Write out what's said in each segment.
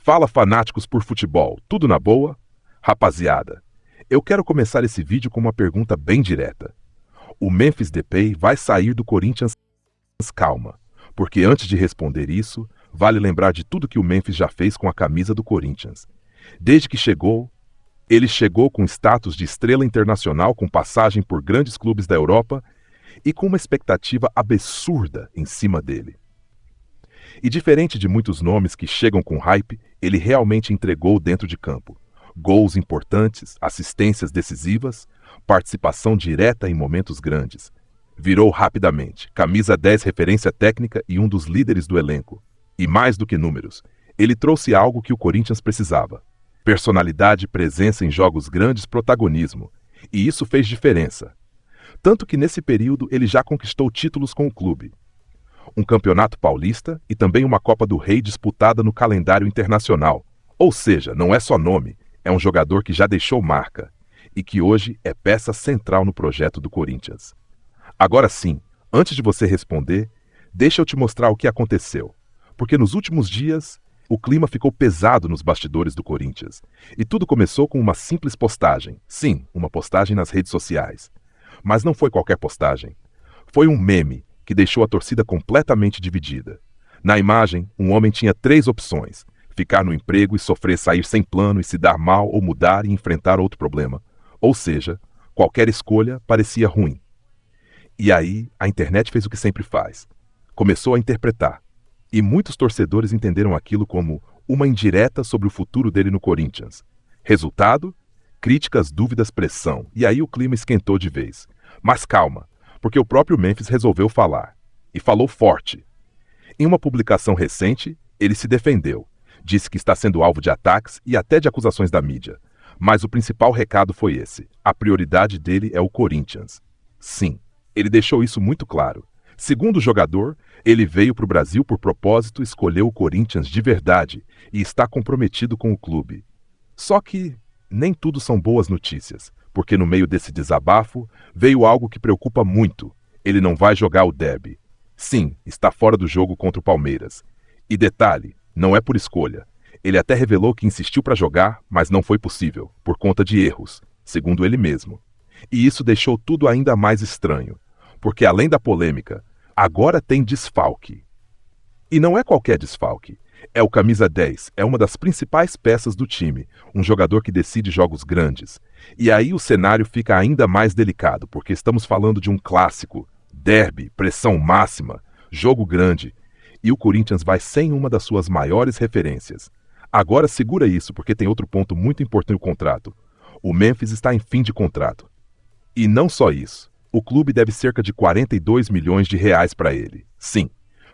Fala, fanáticos por futebol, tudo na boa? Rapaziada, eu quero começar esse vídeo com uma pergunta bem direta. O Memphis Depay vai sair do Corinthians? Calma, porque antes de responder isso, vale lembrar de tudo que o Memphis já fez com a camisa do Corinthians. Desde que chegou, ele chegou com status de estrela internacional, com passagem por grandes clubes da Europa e com uma expectativa absurda em cima dele. E diferente de muitos nomes que chegam com hype, ele realmente entregou dentro de campo. Gols importantes, assistências decisivas, participação direta em momentos grandes. Virou rapidamente, camisa 10 referência técnica e um dos líderes do elenco. E mais do que números, ele trouxe algo que o Corinthians precisava. Personalidade, presença em jogos grandes, protagonismo. E isso fez diferença. Tanto que nesse período ele já conquistou títulos com o clube. Um campeonato paulista e também uma Copa do Rei disputada no calendário internacional. Ou seja, não é só nome, é um jogador que já deixou marca e que hoje é peça central no projeto do Corinthians. Agora sim, antes de você responder, deixa eu te mostrar o que aconteceu. Porque nos últimos dias, o clima ficou pesado nos bastidores do Corinthians. E tudo começou com uma simples postagem. Sim, uma postagem nas redes sociais. Mas não foi qualquer postagem. Foi um meme que deixou a torcida completamente dividida. Na imagem, um homem tinha 3 opções: ficar no emprego e sofrer sair sem plano e se dar mal, ou mudar e enfrentar outro problema. Ou seja, qualquer escolha parecia ruim. E aí, a internet fez o que sempre faz. Começou a interpretar. E muitos torcedores entenderam aquilo como uma indireta sobre o futuro dele no Corinthians. Resultado? Críticas, dúvidas, pressão. E aí o clima esquentou de vez. Mas calma, porque o próprio Memphis resolveu falar. E falou forte. Em uma publicação recente, ele se defendeu. Disse que está sendo alvo de ataques e até de acusações da mídia. Mas o principal recado foi esse: a prioridade dele é o Corinthians. Sim, ele deixou isso muito claro. Segundo o jogador, ele veio para o Brasil por propósito, escolheu o Corinthians de verdade e está comprometido com o clube. Só que nem tudo são boas notícias, porque no meio desse desabafo veio algo que preocupa muito. Ele não vai jogar o derby. Sim, está fora do jogo contra o Palmeiras. E detalhe, não é por escolha. Ele até revelou que insistiu para jogar, mas não foi possível, por conta de erros, segundo ele mesmo. E isso deixou tudo ainda mais estranho, porque além da polêmica, agora tem desfalque. E não é qualquer desfalque. É o camisa 10, é uma das principais peças do time, um jogador que decide jogos grandes. E aí o cenário fica ainda mais delicado, porque estamos falando de um clássico, derby, pressão máxima, jogo grande. E o Corinthians vai sem uma das suas maiores referências. Agora segura isso, porque tem outro ponto muito importante no contrato. O Memphis está em fim de contrato. E não só isso. O clube deve cerca de 42 milhões de reais para ele. Sim,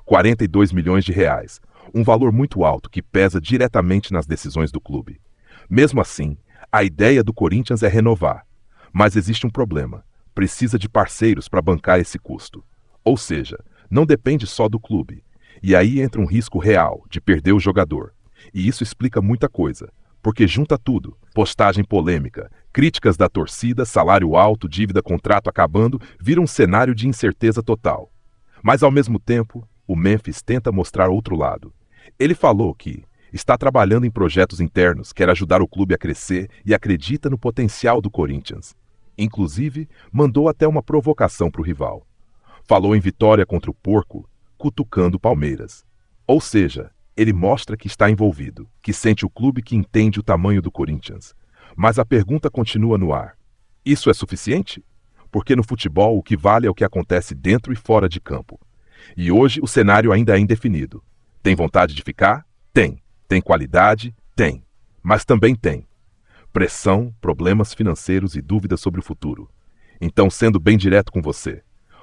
42 milhões de reais. Um valor muito alto que pesa diretamente nas decisões do clube. Mesmo assim, a ideia do Corinthians é renovar. Mas existe um problema. Precisa de parceiros para bancar esse custo. Ou seja, não depende só do clube. E aí entra um risco real de perder o jogador. E isso explica muita coisa. Porque junta tudo: postagem polêmica, críticas da torcida, salário alto, dívida, contrato acabando, vira um cenário de incerteza total. Mas ao mesmo tempo, o Memphis tenta mostrar outro lado. Ele falou que está trabalhando em projetos internos, quer ajudar o clube a crescer e acredita no potencial do Corinthians. Inclusive, mandou até uma provocação para o rival. Falou em vitória contra o Porco, cutucando o Palmeiras. Ou seja, ele mostra que está envolvido, que sente o clube, que entende o tamanho do Corinthians. Mas a pergunta continua no ar. Isso é suficiente? Porque no futebol o que vale é o que acontece dentro e fora de campo. E hoje o cenário ainda é indefinido. Tem vontade de ficar? Tem. Tem qualidade? Tem. Mas também tem pressão, problemas financeiros e dúvidas sobre o futuro. Então, sendo bem direto com você,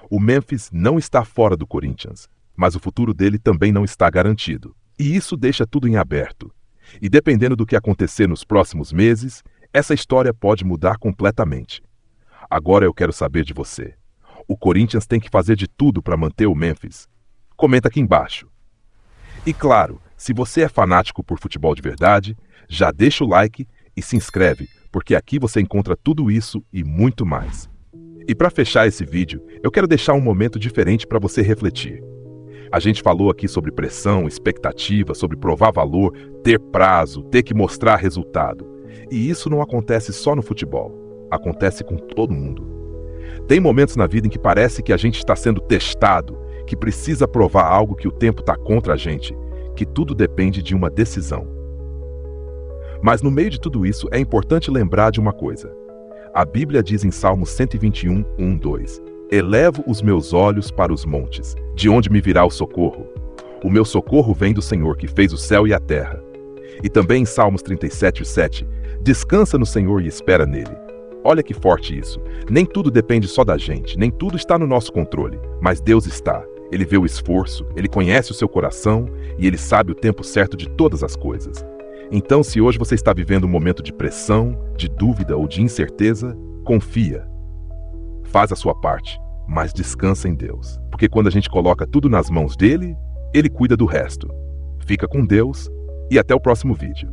o Memphis não está fora do Corinthians, mas o futuro dele também não está garantido. E isso deixa tudo em aberto. E dependendo do que acontecer nos próximos meses, essa história pode mudar completamente. Agora eu quero saber de você. O Corinthians tem que fazer de tudo para manter o Memphis? Comenta aqui embaixo. E claro, se você é fanático por futebol de verdade, já deixa o like e se inscreve, porque aqui você encontra tudo isso e muito mais. E para fechar esse vídeo, eu quero deixar um momento diferente para você refletir. A gente falou aqui sobre pressão, expectativa, sobre provar valor, ter prazo, ter que mostrar resultado. E isso não acontece só no futebol, acontece com todo mundo. Tem momentos na vida em que parece que a gente está sendo testado, que precisa provar algo, que o tempo está contra a gente, que tudo depende de uma decisão. Mas no meio de tudo isso é importante lembrar de uma coisa. A Bíblia diz em Salmo 121, 1, 2: Elevo os meus olhos para os montes, de onde me virá o socorro? O meu socorro vem do Senhor, que fez o céu e a terra. E também em Salmos 37, 7: Descansa no Senhor e espera nele. Olha que forte isso. Nem tudo depende só da gente, nem tudo está no nosso controle, mas Deus está. Ele vê o esforço, Ele conhece o seu coração e Ele sabe o tempo certo de todas as coisas. Então, se hoje você está vivendo um momento de pressão, de dúvida ou de incerteza, confia. Faz a sua parte, mas descansa em Deus. Porque quando a gente coloca tudo nas mãos dele, Ele cuida do resto. Fica com Deus e até o próximo vídeo.